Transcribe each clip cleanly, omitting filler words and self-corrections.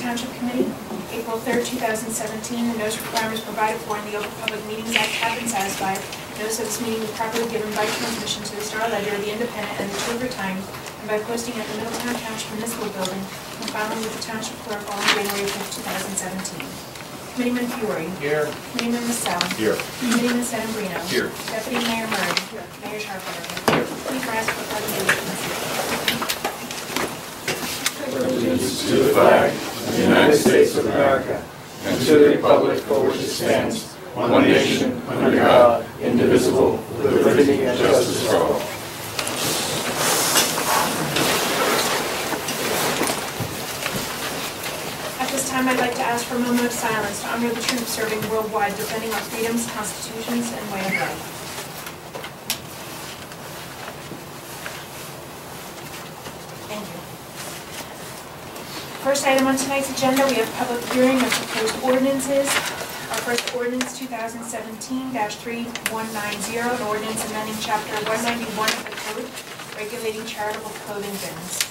Township Committee, April 3rd, 2017. The notice requirements provided for in the Open Public Meetings Act have been satisfied. Notice of this meeting was properly given by transmission to the Star Ledger, the Independent, and the Chamber Times, and by posting at the Middletown Township Municipal Building, and filing with the Township Clerk on January 5th, 2017. Committeeman Fiore. Here. Committeeman Massell. Here. Committeeman Sedambrino. Here. Deputy Mayor Murray. Here. Mayor Sharper. Here. Please rise for the Allegiance to the flag of the United States of America and to the republic for which it stands, one nation, under God, indivisible, with liberty and justice for all. At this time, I'd like to ask for a moment of silence to honor the troops serving worldwide, defending our freedoms, constitutions, and way of life. Thank you. First item on tonight's agenda, we have public hearing of proposed ordinances. Our first ordinance, 2017-3190, an ordinance amending Chapter 191 of the Code, regulating charitable clothing bins.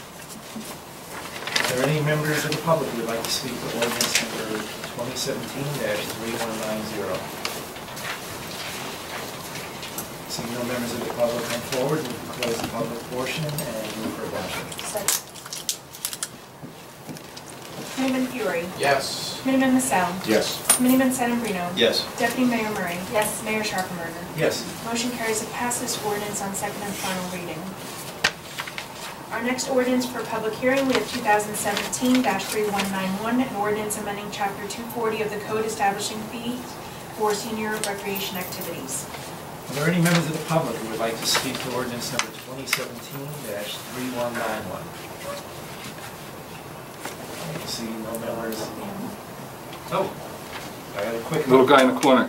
Are there any members of the public who would like to speak to ordinance number 2017-3190? Seeing no members of the public come forward, we can close the public portion and move for adoption. Second. Committeeman Fiore. Yes. Committeeman Massell. Yes. Committeeman Sedambrino. Yes. Deputy Mayor Murray. Yes. Mayor Sharper. Yes. Motion carries to pass this ordinance on second and final reading. Our next ordinance for public hearing, we have 2017-3191, an ordinance amending Chapter 240 of the Code establishing fees for senior recreation activities. Are there any members of the public who would like to speak to ordinance number 2017-3191? I see no members. Oh, I got a quick Little guy in the corner.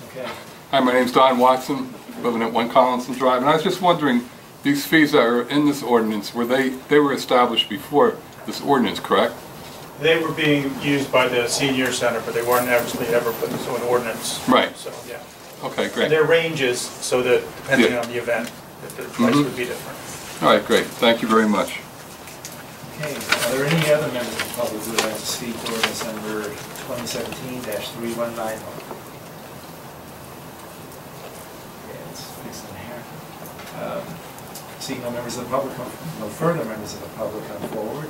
Okay. Hi, my name's Don Watson, living at 1 Collinson Drive, and I was just wondering, these fees that are in this ordinance, they were established before this ordinance, correct? They were being used by the senior center, but they weren't actually ever put into an ordinance. Right. So, yeah. Okay, great. And their ranges, so that depending on the event, that the price would be different. All right, great. Thank you very much. Okay, are there any other members of the public who would like to speak to ordinance number 2017-3191? Yeah, it's fixing the hair. Seeing no members of the public, no further members of the public come forward,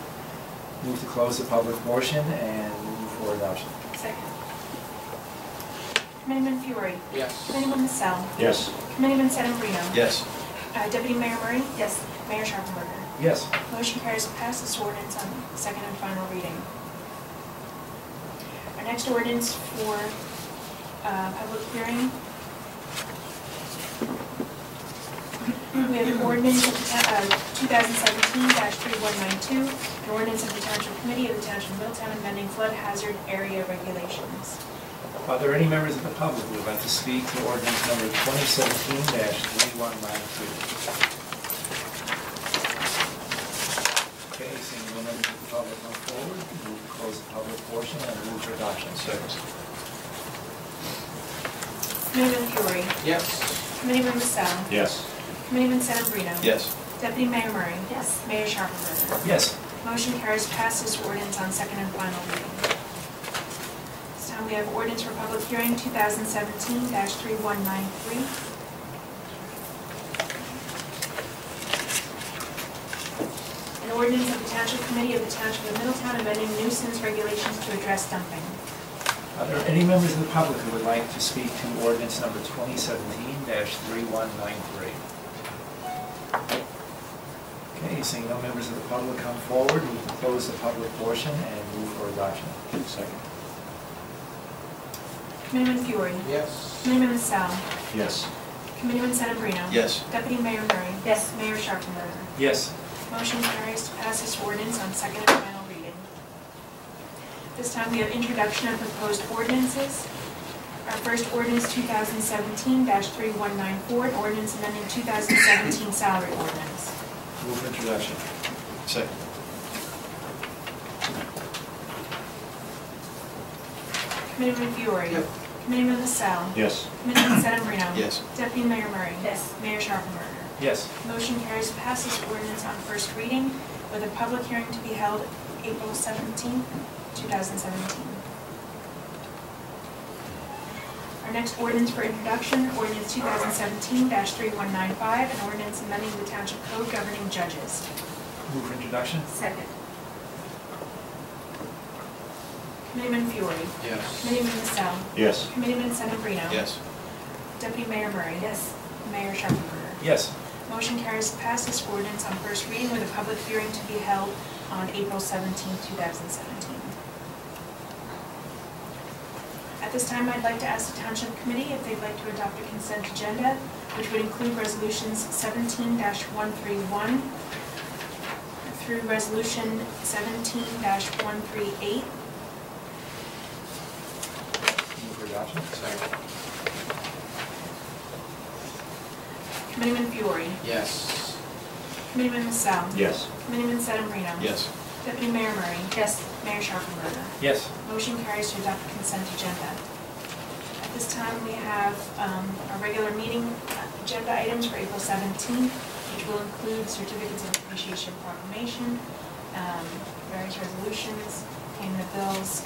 move to close the public portion and move for adoption. Second. Committeeman Fiore. Yes. Committeeman Massell. Yes. Committeeman Sedambrino. Yes. Deputy Mayor Murray. Yes. Mayor Sharper. Yes. Motion carries to pass this ordinance on second and final reading. Our next ordinance for public hearing. We have an ordinance of 2017-3192, an ordinance of the Township Committee of the Township of Middletown amending flood hazard area regulations. Are there any members of the public who would like to speak to ordinance number 2017-3192? Okay, seeing no members of the public come forward, move to close the public portion and move for adoption. Second. Committeeman Fiore. Yes. Committeeman Massell. Yes. Committeeman Sedambrino. Yes. Deputy Mayor Murray. Yes. Mayor Sharper. Yes. Motion carries to pass this ordinance on second and final reading. This time we have ordinance for public hearing 2017-3193. An ordinance of the Township Committee of the Township of Middletown amending nuisance regulations to address dumping. Are there any members of the public who would like to speak to ordinance number 2017-3193? Okay, seeing no members of the public come forward, we can close the public portion and move for adoption. Second. Committeeman Fiore. Yes. Committeeman Massell. Yes. Committeeman Sedambrino. Yes. Deputy Mayor Murray. Yes. Mayor Sharper. Yes. Motion carries to pass this ordinance on second and final reading. This time we have introduction of proposed ordinances. Our first ordinance 2017-3194, an ordinance amending 2017 salary ordinance. Move for introduction. Second. Committeeman Fiore. Yep. Committeeman Massell. Yes. Committeeman Sedambrino. Yes. Deputy Mayor Murray. Yes. Mayor Sharper. Yes. Motion carries to pass this ordinance on first reading with a public hearing to be held April 17th, 2017. Our next ordinance for introduction, ordinance 2017-3195, an ordinance amending the Township Code governing judges. Move for introduction? Second. Committeeman Fiore. Yes. Committeeman Massell. Yes. Committeeman Sedambrino. Yes. Deputy Mayor Murray. Yes. Mayor Sharpenberger. Yes. Motion carries to pass this ordinance on first reading with a public hearing to be held on April 17, 2017. At this time, I'd like to ask the Township Committee if they'd like to adopt a consent agenda, which would include resolutions 17-131 through resolution 17-138. Move for adoption? Second. Committeeman Fiore. Yes. Committeeman Massell. Yes. Committeeman Sedambrino. Yes. Deputy Mayor Murray. Yes. Mayor Sharpenberger. Yes. Motion carries to adopt the consent agenda. At this time, we have our regular meeting agenda items for April 17th, which will include certificates of appreciation proclamation, various resolutions, payment of bills,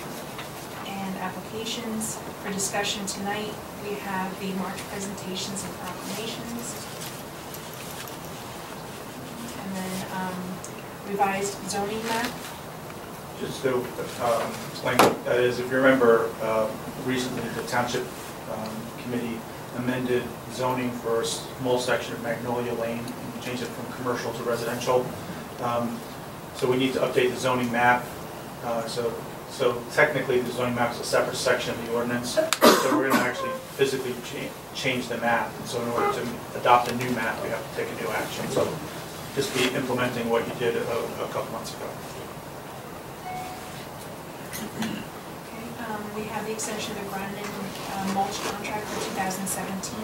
and applications. For discussion tonight, we have the March presentations and proclamations, and then revised zoning map. Just to explain what that is, if you remember, recently the Township Committee amended zoning for a small section of Magnolia Lane and changed it from commercial to residential. So we need to update the zoning map. So technically the zoning map is a separate section of the ordinance. So we're going to actually physically change the map. And so in order to adopt a new map, we have to take a new action. So just be implementing what you did a couple months ago. We have the extension of the Grundon mulch contract for 2017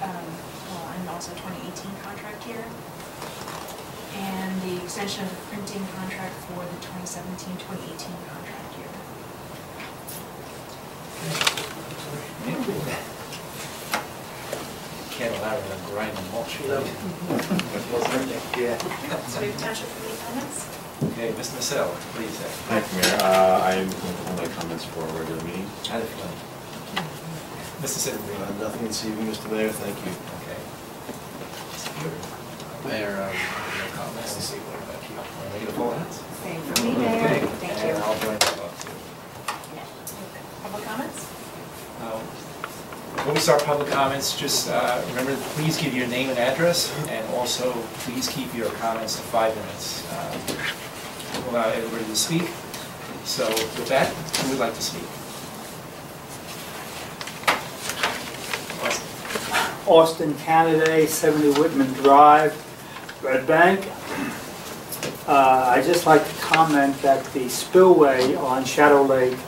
and also 2018 contract year. And the extension of the printing contract for the 2017-2018 contract year. Can't allow it to grind and mulch. So we have Township Committee comments. Okay, Mr. Massell, please. Thank you, Mayor. I am going to hold my comments for a regular meeting. How did it go? Mr. Sedambrino. Nothing this evening, Mr. Mayor, thank you. Okay. Mayor, No comments. Let's see, what about you? Want to make it a full house? Same for me, Mayor. Okay, Thank and you. I'll join that up too. Public comments? When we start public comments, just remember, please give your name and address, and also please keep your comments to 5 minutes. We'll allow everybody to speak. So with that, who would like to speak? Austin Canaday, 70 Whitman Drive, Red Bank. I'd just like to comment that the spillway on Shadow Lake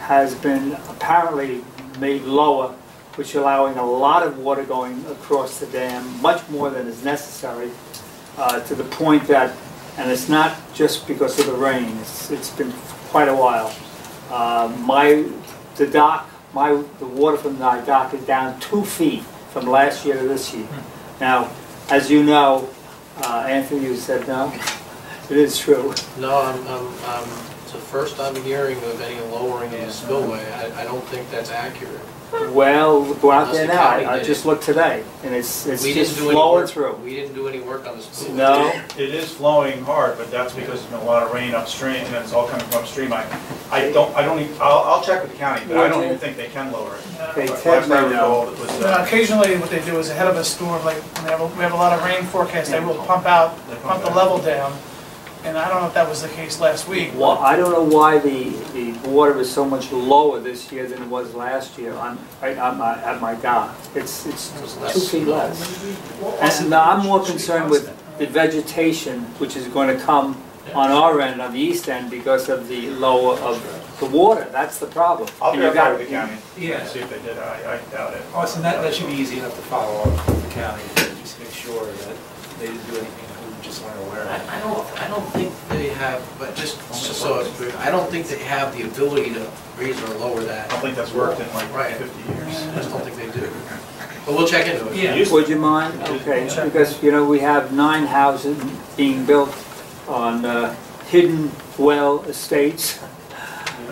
has been apparently made lower, which is allowing a lot of water going across the dam, much more than is necessary, to the point that, and it's not just because of the rain, it's been quite a while. The water from the dock is down 2 feet from last year to this year. Now, as you know, Anthony, you said no. It is true. No, it's the first I'm hearing of any lowering of the spillway. I don't think that's accurate. Well, go out there Unless the now. county I did just looked today, and it's We just didn't do any flowing work. through. We didn't do any work on the spillway. No. It is flowing hard, but that's because there's been a lot of rain upstream, and it's all coming from upstream. I'll check with the county, but I don't even think they can lower it. Okay, Last Ted I may recall, know. it was, Occasionally, what they do is ahead of a storm, like when we have a lot of rain forecast, they will pump the level down. And I don't know if that was the case last week. Well, I don't know why the water is so much lower this year than it was last year at my dock. It's 2 feet less. And I'm more concerned with the vegetation, which is going to come on our end, on the east end, because of the lower of the water. That's the problem. I'll And you verify got- with the county, Yeah. see if they did. I doubt it. Austin, that should be easy enough to follow up with the county, just make sure that they didn't do anything we just weren't aware of. I don't think they have, but just so it's clear, I don't think they have the ability to raise or lower I that. don't think that's worked in like Right. 50 years. I just don't think they do. But we'll check into it. Yeah. Would you mind? Okay, because, we have 9 houses being built on hidden well estates.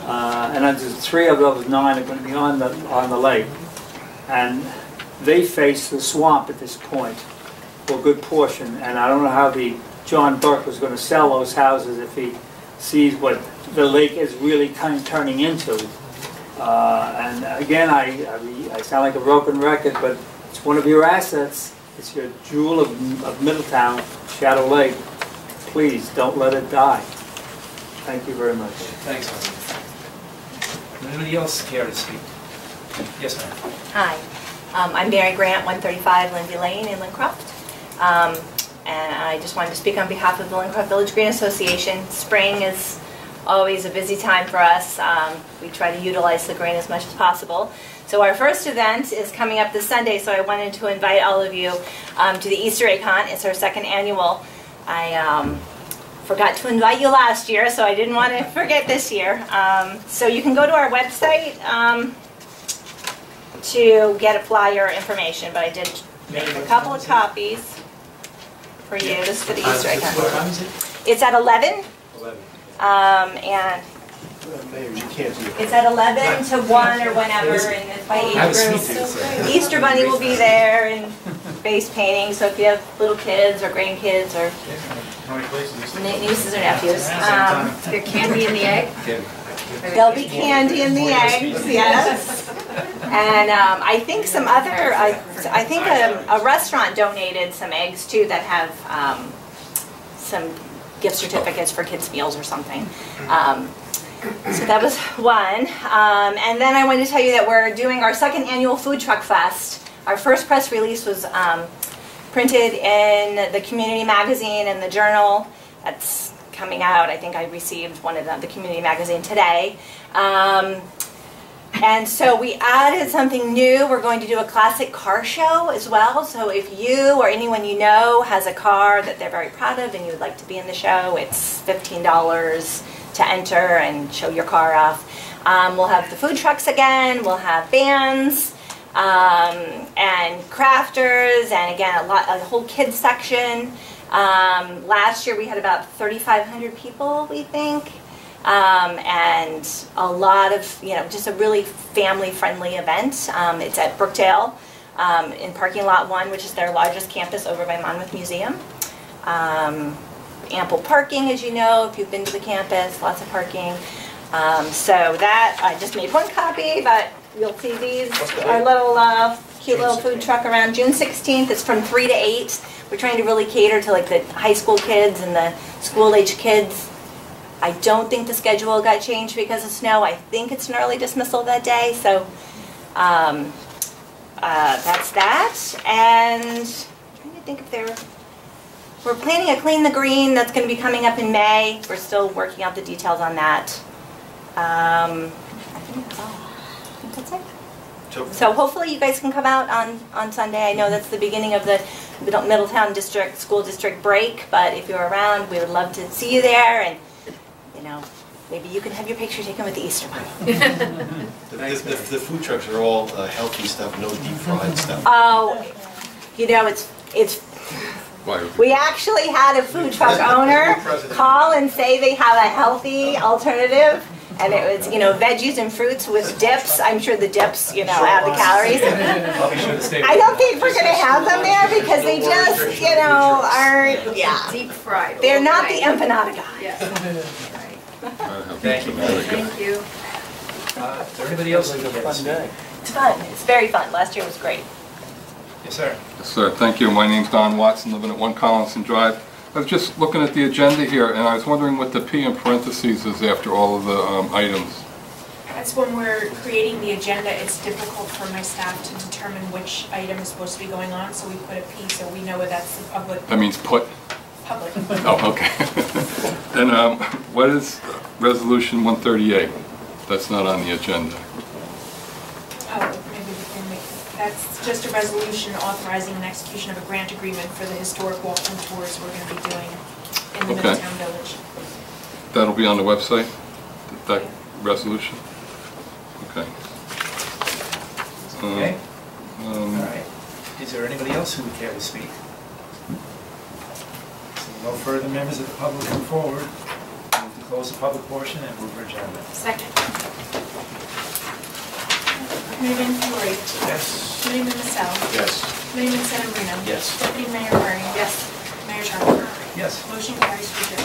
And there's 3 of those 9 are going to be on the lake. And they face the swamp at this point for a good portion. And I don't know how John Burke was going to sell those houses if he sees what the lake is really kind of turning into. And again, I sound like a broken record, but it's one of your assets. It's your jewel of Middletown, Shadow Lake. Please don't let it die. Thank you very much. Thanks, Arthur. Anybody else care to speak? Yes, ma'am. Hi, I'm Mary Grant, 135 Lindsay Lane in Lincroft. And I just wanted to speak on behalf of the Lincroft Village Green Association. Spring is always a busy time for us. We try to utilize the green as much as possible. So our first event is coming up this Sunday, so I wanted to invite all of you to the Easter egg hunt. It's our 2nd annual. I forgot to invite you last year, so I didn't want to forget this year. So you can go to our website to get a flyer information, but I did make a couple of copies for you. This is for the Easter egg hunt. What time is it? It's at 11. 11. And it's at 11 to 1 or whenever, and it's by I have a age sweet group. tooth, so. Easter Bunny will be there, and face painting, so if you have little kids or grandkids or How many places? nieces or nephews. There candy in the egg? Okay. There'll be candy in the eggs, yes. And I think some other, I think a restaurant donated some eggs too that have some gift certificates for kids' meals or something. So that was one. And then I wanted to tell you that we're doing our 2nd annual Food Truck Fest. Our first press release was printed in the community magazine and the journal. That's coming out. I think I received one of the community magazine today. And so we added something new. We're going to do a classic car show as well. So if you or anyone you know has a car that they're very proud of and you would like to be in the show, it's $15 to enter and show your car off. We'll have the food trucks again. We'll have bands and crafters, and again a whole kids section. Last year we had about 3,500 people, we think. And a lot of, just a really family-friendly event. It's at Brookdale in parking lot 1, which is their largest campus over by Monmouth Museum. Ample parking, as you know, if you've been to the campus, lots of parking. So that, I just made 1 copy, but you'll see these, our little cute little food truck around June 16th. It's from 3 to 8. We're trying to really cater to like the high school kids and the school-age kids. I don't think the schedule got changed because of snow. I think it's an early dismissal that day, so that's that. And I'm trying to think if we're planning a Clean the Green that's going to be coming up in May. We're still working out the details on that. I think that's all. I think that's it. So hopefully you guys can come out on Sunday. I know that's the beginning of the Middletown School District break, but if you're around, we would love to see you there, and maybe you can have your picture taken with the Easter Bunny. The food trucks are all healthy stuff, no deep fried stuff. Oh, it's. We actually had a food truck owner call and say they have a healthy alternative. And it was, veggies and fruits with dips. I'm sure the dips, have the calories. I don't think we're going to have them there because they just, aren't, Deep fried. They're not the empanada guys. Yeah. Thank you. Thank you. Is there anybody else who can Fun day. It's fun. It's very fun. Last year was great. Yes, sir. Yes, sir. Thank you. My name's Don Watson, living at 1 Collinson Drive. I was just looking at the agenda here, and I was wondering what the P in parentheses is after all of the items. That's when we're creating the agenda. It's difficult for my staff to determine which item is supposed to be going on, so we put a P so we know whether that's the public. That means put? Public. Oh, okay. And what is Resolution 138? That's not on the agenda. Oh, maybe we can make, that's just a resolution authorizing an execution of a grant agreement for the historic walking tours we're going to be doing in the Middletown Village. That'll be on the website, that resolution? Okay. Okay. All right. Is there anybody else who would care to speak? So no further members of the public come forward. close the public portion and move for adjournment. Second. Committeeman Fiore. Yes. Committeeman Massell. Yes. Committeeman Sedambrino. Yes. Deputy Mayor Murray. Yes. Mayor Charles. Yes. Motion carries to adjourn.